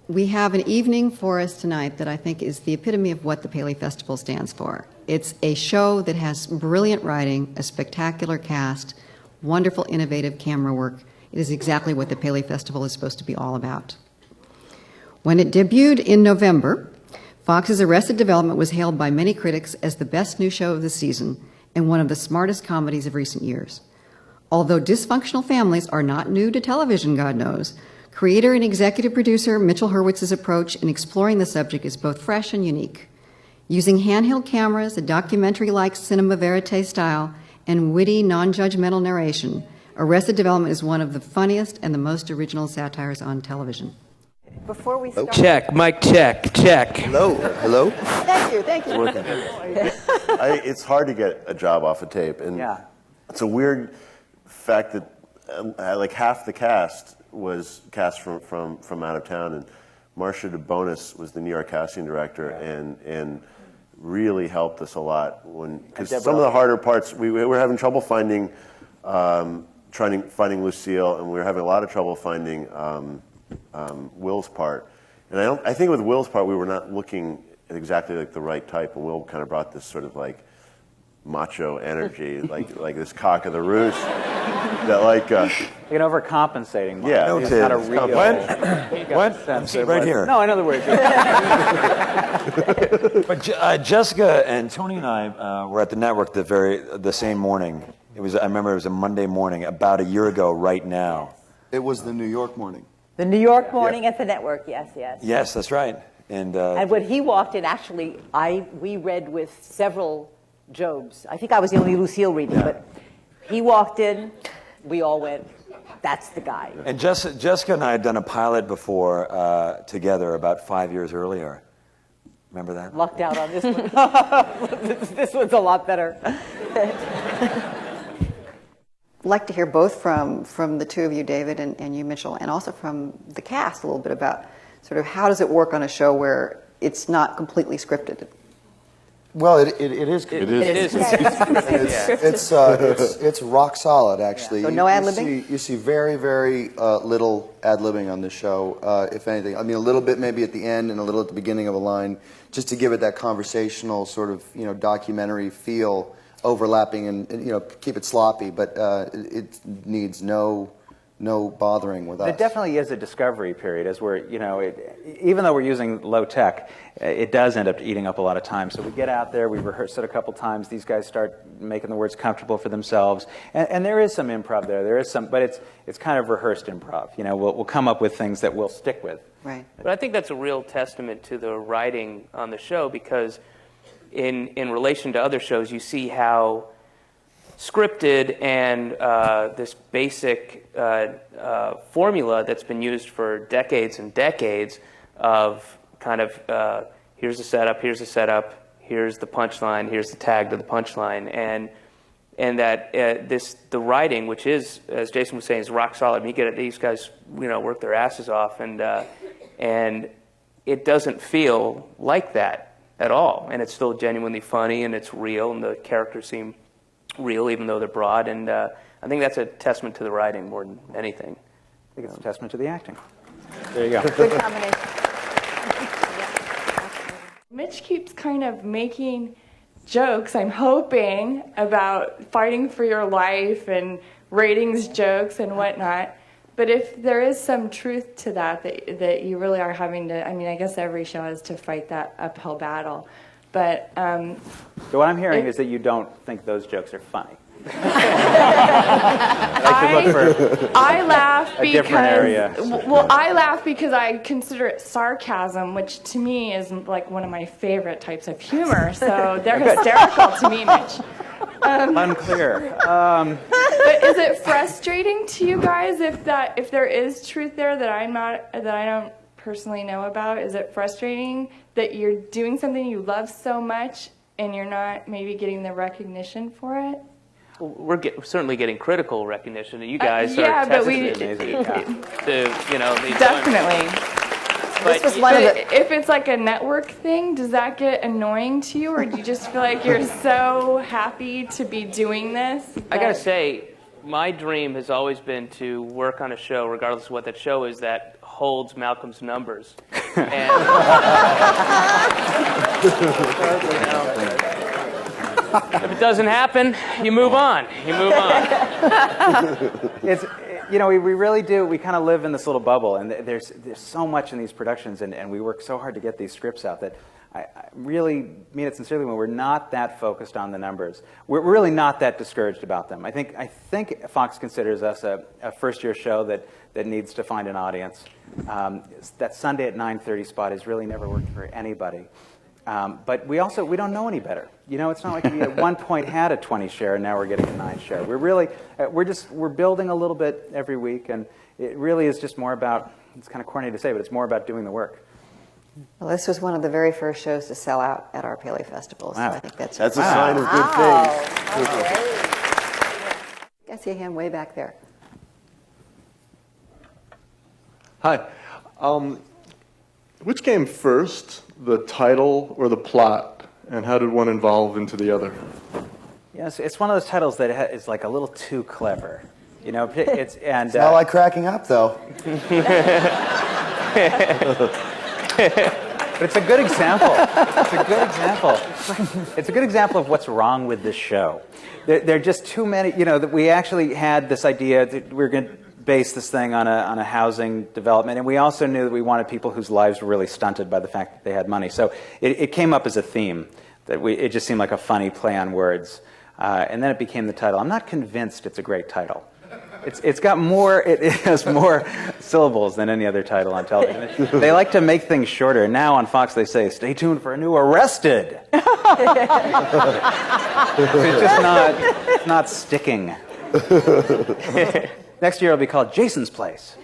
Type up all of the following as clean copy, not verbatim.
we have an evening for us tonight that I think is the epitome of what the Paley Festival stands for. It's a show that has brilliant writing, a spectacular cast, wonderful, innovative camera work. It is exactly what the Paley Festival is supposed to be all about. When it debuted in November, Fox's Arrested Development was hailed by many critics as the best new show of the season and one of the smartest comedies of recent years. Although dysfunctional families are not new to television, God knows, creator and executive producer Mitchell Hurwitz's approach in exploring the subject is both fresh and unique. Using handheld cameras, a documentary-like cinema verite style, and witty, non-judgmental narration, Arrested Development is one of the funniest and the most original satires on television. Before we start... Check, mic check, check. Hello, hello. Thank you. It's hard to get a job off of tape, and it's a weird fact that like half the cast was cast from out of town, and Marcia DeBonis was the New York casting director, and really helped us a lot because some of the harder parts we were having trouble finding Lucille, and we were having a lot of trouble finding Will's part. And I think with Will's part we were not looking at exactly like the right type, and Will kind of brought this sort of like macho energy, like this cock of the roost. That like an overcompensating. Yeah, no, it's not a real. What? I'm right here. No, in other words. But Jessica and Tony and I were at the network the same morning. I remember it was a Monday morning, about a year ago, right now. It was the New York morning. The New York morning at the network, yes. Yes, that's right. And when he walked in, actually, we read with several Jobs. I think I was the only Lucille reading, but he walked in, we all went, that's the guy. And Jessica and I had done a pilot before together about 5 years earlier. Remember that? Lucked out on this one. This one's a lot better. I'd like to hear both from the two of you, David and you, Mitchell, and also from the cast a little bit about sort of how does it work on a show where it's not completely scripted? Well, it is. It's rock solid, actually. So no ad-libbing? You see very, very little ad-libbing on the show, if anything. I mean, a little bit maybe at the end and a little at the beginning of a line, just to give it that conversational sort of, documentary feel, overlapping and keep it sloppy. But it needs no bothering with us. There definitely is a discovery period, as we're, even though we're using low tech, it does end up eating up a lot of time. So we get out there, we rehearse it a couple times, these guys start making the words comfortable for themselves, and there is some improv there. There is some, but it's kind of rehearsed improv. We'll come up with things that we'll stick with. Right. But I think that's a real testament to the writing on the show, because in relation to other shows, you see how scripted and this basic formula that's been used for decades and decades of kind of here's the setup, here's the punchline, here's the tag to the punchline, and that the writing, which is, as Jason was saying, is rock solid. These guys work their asses off, and it doesn't feel like that at all, and it's still genuinely funny, and it's real, and the characters seem real, even though they're broad, and I think that's a testament to the writing more than anything. I think it's a testament to the acting. There you go. Good combination. Mitch keeps kind of making jokes, I'm hoping, about fighting for your life and ratings jokes and whatnot. But if there is some truth to that you really are having to, I guess every show has to fight that uphill battle. But so what I'm hearing is that you don't think those jokes are funny. I laugh because different area. Well, I laugh because I consider it sarcasm, which to me is like one of my favorite types of humor. So they're hysterical to me, Mitch. Unclear. But is it frustrating to you guys if there is truth there that I don't personally know about? Is it frustrating that you're doing something you love so much and you're not maybe getting the recognition for it? We're certainly getting critical recognition, and you guys yeah, are but definitely. But if it's like a network thing, does that get annoying to you, or do you just feel like you're so happy to be doing this? I gotta say, my dream has always been to work on a show, regardless of what that show is, that holds Malcolm's numbers. And, if it doesn't happen, you move on. You move on. It's, we really do. We kind of live in this little bubble, and there's so much in these productions, and we work so hard to get these scripts out that I really mean it sincerely when we're not that focused on the numbers. We're really not that discouraged about them. I think Fox considers us a first-year show that needs to find an audience. That Sunday at 9:30 spot has really never worked for anybody. But we don't know any better. It's not like we at one point had a 20 share and now we're getting a 9 share. We're building a little bit every week, and it really is just more about, it's kind of corny to say, but it's more about doing the work. Well, this was one of the very first shows to sell out at our Paley Festival, so Wow. I think that's a sign of good things. I see a hand way back there. Hi. Which came first, the title or the plot, and how did one evolve into the other? Yes, it's one of those titles that is like a little too clever. It's Not like cracking up, though. But it's a good example. It's a good example. It's a good example of what's wrong with this show. There are just too many. That we actually had this idea that we're going to base this thing on a housing development, and we also knew that we wanted people whose lives were really stunted by the fact that they had money. So it came up as a theme that it just seemed like a funny play on words, and then it became the title. I'm not convinced it's a great title. It has more syllables than any other title on television. They like to make things shorter. Now on Fox they say, "Stay tuned for a new Arrested." It's just not sticking. Next year it'll be called Jason's Place.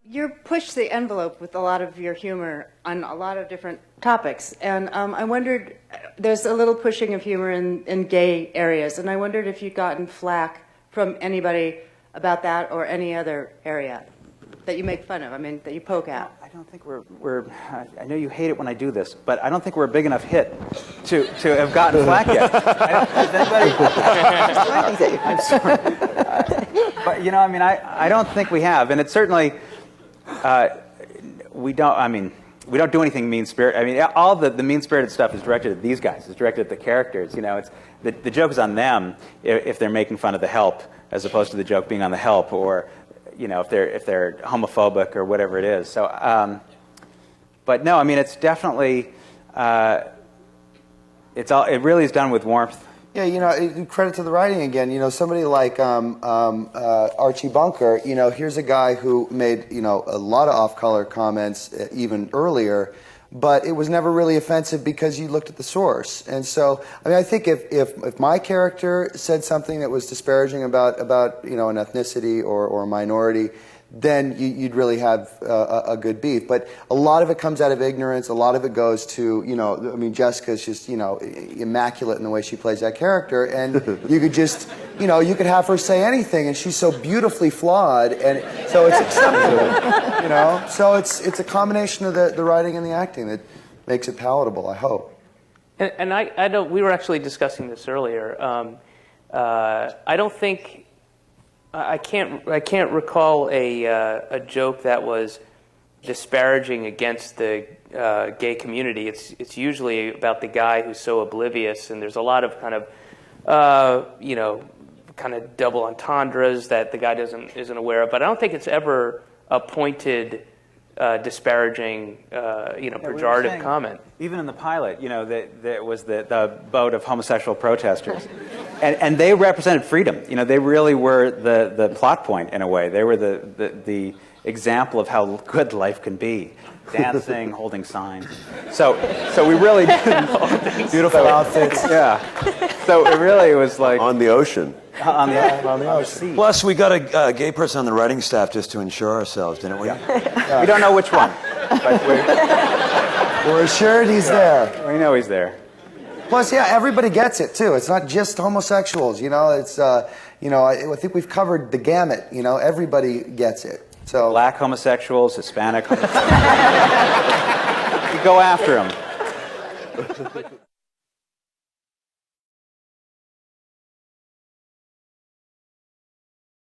You push the envelope with a lot of your humor on a lot of different topics, and I wondered, there's a little pushing of humor in gay areas, and I wondered if you'd gotten flack from anybody about that or any other area that you make fun of, that you poke at. I don't think I know you hate it when I do this, but I don't think we're a big enough hit to have gotten flack yet. I'm sorry. But, I don't think we have, and it's certainly, we don't do anything mean-spirited. All the mean-spirited stuff is directed at these guys. It's directed at the characters. It's the joke is on them if they're making fun of the help, as opposed to the joke being on the help, or if they're homophobic or whatever it is. So, but no, it's definitely it really is done with warmth. Yeah, credit to the writing again. Somebody like Archie Bunker. Here's a guy who made a lot of off-color comments even earlier, but it was never really offensive because you looked at the source. And so, I think if my character said something that was disparaging about an ethnicity or a minority, then you'd really have a good beef. But a lot of it comes out of ignorance. A lot of it goes to, Jessica's just, immaculate in the way she plays that character. And you could just, you could have her say anything, and she's so beautifully flawed, and so it's acceptable, So it's a combination of the writing and the acting that makes it palatable, I hope. And I don't. We were actually discussing this earlier. I don't think. I can't recall a joke that was disparaging against the gay community. It's usually about the guy who's so oblivious, and there's a lot of kind of double entendres that the guy isn't aware of. But I don't think it's ever a pointed disparaging, pejorative comment. Even in the pilot, there was the boat of homosexual protesters, and they represented freedom. They really were the plot point in a way. They were the example of how good life can be, dancing, holding signs. So we really Beautiful outfits. Yeah. So it really was like On the ocean. on the ocean. Plus, we got a gay person on the writing staff just to ensure ourselves, didn't we? We don't know which one, but We're assured he's there. we know he's there. Plus, everybody gets it too. It's not just homosexuals. It's I think we've covered the gamut. Everybody gets it. So Black homosexuals, Hispanic homosexuals. You go after them.